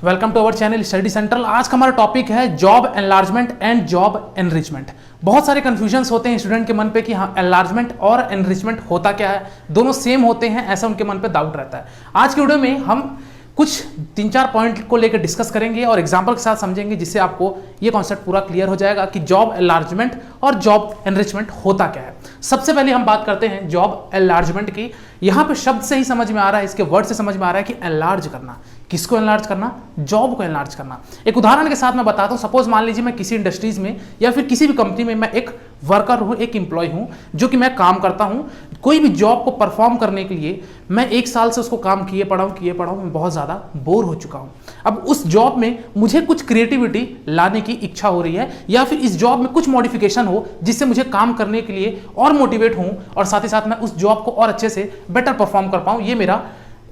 Welcome to our channel Study Central. आज का हमारा टॉपिक है job enlargement and job enrichment. बहुत सारे कंफ्यूजन्स होते हैं स्टूडेंट के मन पे कि हाँ एनलार्जमेंट और एनरिचमेंट होता क्या है, दोनों सेम होते हैं, ऐसा उनके मन पे डाउट रहता है। आज की वीडियो में हम कुछ 3-4 पॉइंट को लेकर डिस्कस करेंगे और एग्जाम्पल के साथ समझेंगे, जिससे आपको ये कॉन्सेप्ट पूरा क्लियर हो जाएगा कि जॉब एनलार्जमेंट और जॉब एनरिचमेंट होता क्या है। सबसे पहले हम बात करते हैं जॉब एनलार्जमेंट की। यहाँ पे शब्द से ही समझ में आ रहा है, इसके वर्ड से समझ में आ रहा है कि एनलार्ज करना। किसको एनलार्ज करना? जॉब को एनलार्ज करना। एक उदाहरण के साथ मैं बताता हूँ। सपोज मान लीजिए मैं किसी इंडस्ट्रीज में या फिर किसी भी कंपनी में मैं एक वर्कर हूँ, एक एम्प्लॉय हूँ, जो कि मैं काम करता हूँ। कोई भी जॉब को परफॉर्म करने के लिए मैं 1 साल से उसको काम किए पड़ा हूँ, मैं बहुत ज़्यादा बोर हो चुका हूँ। अब उस जॉब में मुझे कुछ क्रिएटिविटी लाने की इच्छा हो रही है, या फिर इस जॉब में कुछ मॉडिफिकेशन हो जिससे मुझे काम करने के लिए और मोटिवेट हूँ और साथ ही साथ मैं उस जॉब को और अच्छे से बेटर परफॉर्म कर पाऊँ, ये मेरा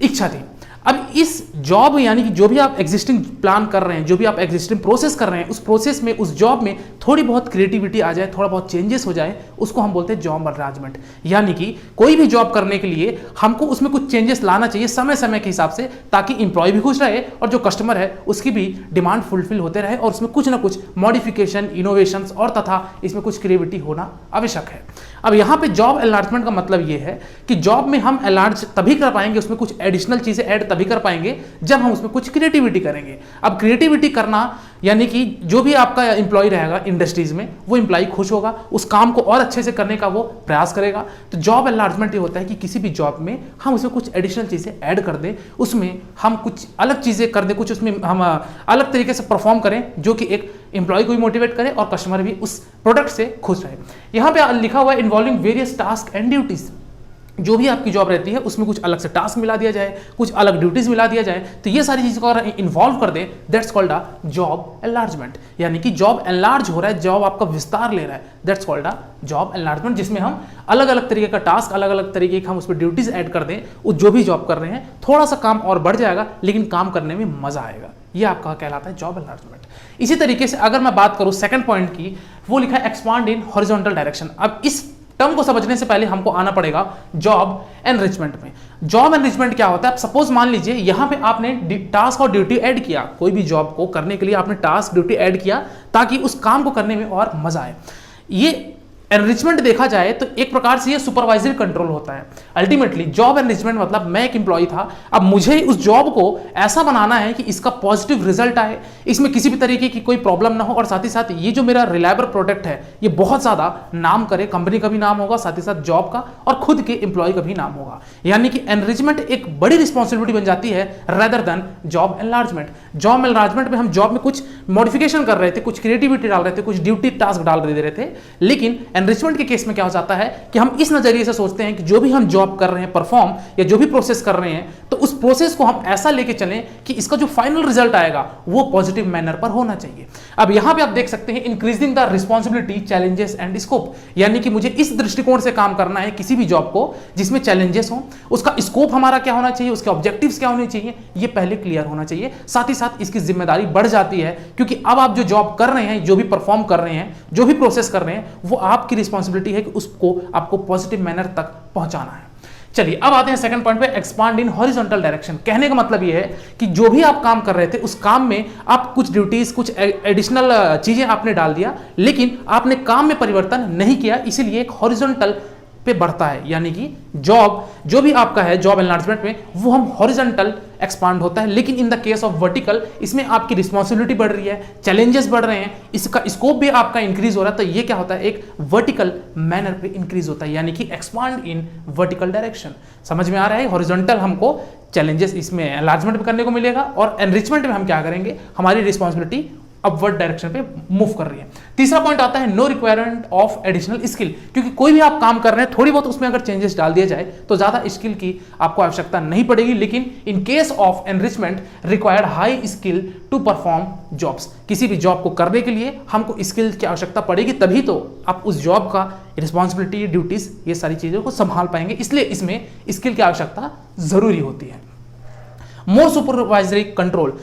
इच्छा थी। अब इस जॉब यानी कि जो भी आप एग्जिस्टिंग प्लान कर रहे हैं, जो भी आप एग्जिस्टिंग प्रोसेस कर रहे हैं, उस प्रोसेस में, उस जॉब में थोड़ी बहुत क्रिएटिविटी आ जाए, थोड़ा बहुत चेंजेस हो जाए, उसको हम बोलते हैं जॉब एनलार्जमेंट। यानी कि कोई भी जॉब करने के लिए हमको उसमें कुछ चेंजेस लाना चाहिए समय समय के हिसाब से, ताकि इंप्लॉय भी खुश रहे और जो कस्टमर है उसकी भी डिमांड फुलफिल होते रहे, और उसमें कुछ ना कुछ मॉडिफिकेशन, इनोवेशंस और तथा इसमें कुछ क्रिएटिविटी होना आवश्यक है। अब यहाँ पे जॉब एनलार्जमेंट का मतलब ये है कि जॉब में हम एनलार्ज तभी कर पाएंगे, उसमें कुछ एडिशनल चीजें ऐड तभी कर पाएंगे जब हम उसमें कुछ क्रिएटिविटी करेंगे। अब क्रिएटिविटी करना यानी कि जो भी आपका एम्प्लॉय रहेगा इंडस्ट्रीज में, वो एम्प्लॉय खुश होगा, उस काम को और अच्छे से करने का वो प्रयास करेगा। तो जॉब एनलार्जमेंट ये होता है कि किसी भी जॉब में हम उसमें कुछ एडिशनल चीजें ऐड कर दें, उसमें हम कुछ अलग चीजें कर दें, कुछ उसमें हम अलग तरीके से परफॉर्म करें, जो कि एक एम्प्लॉय को भी मोटिवेट करे और कस्टमर भी उस प्रोडक्ट से खुश रहे। यहाँ पे लिखा हुआ है involving various task and duties. जो भी आपकी जॉब रहती है उसमें कुछ अलग से टास्क मिला दिया जाए, कुछ अलग ड्यूटीज मिला दिया जाए, तो ये सारी चीज़ों को अगर इन्वॉल्व कर दे, that's called a job enlargement. यानी कि जॉब एनलार्ज हो रहा है, जॉब आपका विस्तार ले रहा है, that's called a job enlargement, जिसमें हम अलग अलग तरीके का टास्क, अलग अलग तरीके की हम उस पर ड्यूटीज ऐड कर दें। वो जो भी जॉब कर रहे हैं थोड़ा सा काम और बढ़ जाएगा, लेकिन काम करने में मजा आएगा। ये आपका कहलाता है जॉब एनलार्जमेंट। इसी तरीके से अगर मैं बात करूं सेकंड पॉइंट की, वो लिखा है एक्सपांड इन हॉरिजॉन्टल डायरेक्शन। अब इस टर्म को समझने से पहले हमको आना पड़ेगा जॉब एनरिचमेंट में। जॉब एनरिचमेंट क्या होता है? अब सपोज मान लीजिए यहां पे आपने टास्क और ड्यूटी ऐड किया, कोई भी जॉब को करने के लिए आपने टास्क ड्यूटी ऐड किया ताकि उस काम को करने में और मजा आए। ये एनरिचमेंट देखा जाए तो एक प्रकार से ये सुपरवाइजरी कंट्रोल होता है। अल्टीमेटली जॉब एनरिचमेंट मतलब मैं एक एम्प्लॉय था, अब मुझे उस जॉब को ऐसा बनाना है कि इसका पॉजिटिव रिजल्ट आए, इसमें किसी भी तरीके की कोई प्रॉब्लम ना हो, और साथ ही साथ ये जो मेरा रिलायबल प्रोडक्ट है ये बहुत ज्यादा नाम करे, कंपनी का भी नाम होगा, साथ ही साथ जॉब का और खुद के एम्प्लॉय का भी नाम होगा। यानी कि एनरिचमेंट एक बड़ी रिस्पॉन्सिबिलिटी बन जाती है rather than job enlargement. Job enlargement में हम जॉब में कुछ मॉडिफिकेशन कर रहे थे, कुछ क्रिएटिविटी डाल रहे थे, कुछ ड्यूटी टास्क डाल दे रहे थे, लेकिन एनरिचमेंट के केस में क्या हो जाता है कि हम इस नजरिए से सोचते हैं कि जो भी हम जॉब कर रहे हैं परफॉर्म, या जो भी प्रोसेस कर रहे हैं, तो उस प्रोसेस को हम ऐसा लेके चलें कि इसका जो फाइनल रिजल्ट आएगा वो पॉजिटिव मैनर पर होना चाहिए। अब यहां पे आप देख सकते हैं increasing the responsibility, challenges and scope. यानी कि मुझे इस दृष्टिकोण से काम करना है किसी भी जॉब को जिसमें चैलेंजेस हो, उसका स्कोप हमारा क्या होना चाहिए, उसके ऑब्जेक्टिव्स क्या होने चाहिए, ये पहले क्लियर होना चाहिए। साथ ही साथ इसकी जिम्मेदारी बढ़ जाती है, क्योंकि अब आप जो जॉब कर रहे हैं, जो भी परफॉर्म कर रहे हैं, जो भी प्रोसेस कर रहे हैं, वो आपकी रिस्पॉन्सिबिलिटी है कि उसको आपको पॉजिटिव मैनर तक पहुंचाना है। चलिए अब आते हैं सेकंड पॉइंट पे, एक्सपांड इन हॉरिजॉन्टल डायरेक्शन। कहने का मतलब ये है कि जो भी आप काम कर रहे थे उस काम में आप कुछ ड्यूटीज, कुछ एडिशनल चीजें आपने डाल दिया, लेकिन आपने काम में परिवर्तन नहीं किया, इसीलिए एक हॉरिजॉन्टल पे बढ़ता है। यानी कि जॉब जो भी आपका है जॉब एनलार्जमेंट में, वो हम हॉरिजॉन्टल एक्सपांड होता है, लेकिन in the case of vertical इसमें आपकी रिस्पॉन्सिबिलिटी बढ़ रही है, चैलेंजेस बढ़ रहे हैं, इसका स्कोप भी आपका इंक्रीज हो रहा है, तो ये क्या होता है, एक वर्टिकल मैनर पे इंक्रीज होता है, यानी कि एक्सपांड इन वर्टिकल डायरेक्शन। समझ में आ रहा है? हॉरिजॉन्टल हमको चैलेंजेस इसमें एनलार्जमेंट में करने को मिलेगा, और एनरिचमेंट में हम क्या करेंगे, हमारी रिस्पॉन्सिबिलिटी अपवर्ड डायरेक्शन पे मूव कर रही है। तीसरा पॉइंट आता है no requirement of additional skill. क्योंकि कोई भी आप काम कर रहे हैं, थोड़ी बहुत उसमें अगर चेंजेस डाल दिया जाए तो ज्यादा स्किल की आपको आवश्यकता नहीं पड़ेगी, लेकिन in case of enrichment required high skill to perform jobs. किसी भी जॉब को करने के लिए हमको स्किल की आवश्यकता पड़ेगी, तभी तो आप उस जॉब का रिस्पॉन्सिबिलिटी, ड्यूटीज, ये सारी चीजों को संभाल पाएंगे, इसलिए इसमें स्किल की आवश्यकता जरूरी होती है। More supervisory control,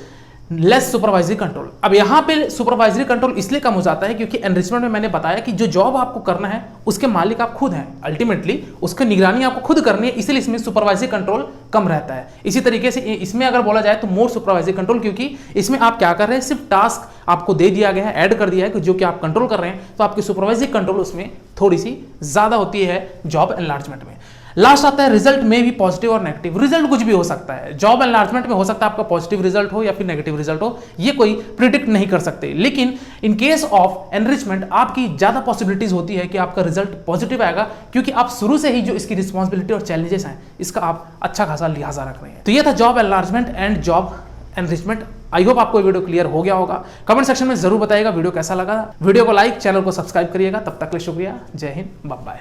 less supervisory control. अब यहां पे सुपरवाइजरी कंट्रोल इसलिए कम हो जाता है क्योंकि एनरिचमेंट में मैंने बताया कि जो जॉब आपको करना है उसके मालिक आप खुद हैं। अल्टीमेटली उसकी निगरानी आपको खुद करनी है, इसलिए इसमें सुपरवाइजरी कंट्रोल कम रहता है। इसी तरीके से इसमें अगर बोला जाए तो मोर सुपरवाइजरी कंट्रोल, क्योंकि इसमें आप क्या कर रहे हैं, सिर्फ टास्क आपको दे दिया गया है, ऐड कर दिया है कि जो कि आप कंट्रोल कर रहे हैं, तो आपकी सुपरवाइजरी कंट्रोल उसमें थोड़ी सी ज्यादा होती है जॉब एनलार्जमेंट में। लास्ट आता है रिजल्ट में भी पॉजिटिव और नेगेटिव। रिजल्ट कुछ भी हो सकता है, जॉब एनलार्जमेंट में हो सकता है आपका पॉजिटिव रिजल्ट हो या फिर नेगेटिव रिजल्ट हो, ये कोई प्रिडिक्ट नहीं कर सकते। लेकिन इन केस ऑफ एनरिचमेंट आपकी ज्यादा पॉसिबिलिटीज होती है कि आपका रिजल्ट पॉजिटिव आएगा, क्योंकि आप शुरू से ही जो इसकी रिस्पॉन्सिबिलिटी और चैलेंजेस हैं इसका आप अच्छा खासा लिहाजा रख रहे हैं। तो ये था job enlargement and job enrichment. I hope आपको वीडियो क्लियर हो गया होगा। कमेंट सेक्शन में जरूर बताइएगा वीडियो कैसा लगा। वीडियो को लाइक, चैनल को सब्सक्राइब करिएगा। तब तक के लिए शुक्रिया। जय हिंद, बाय बाय।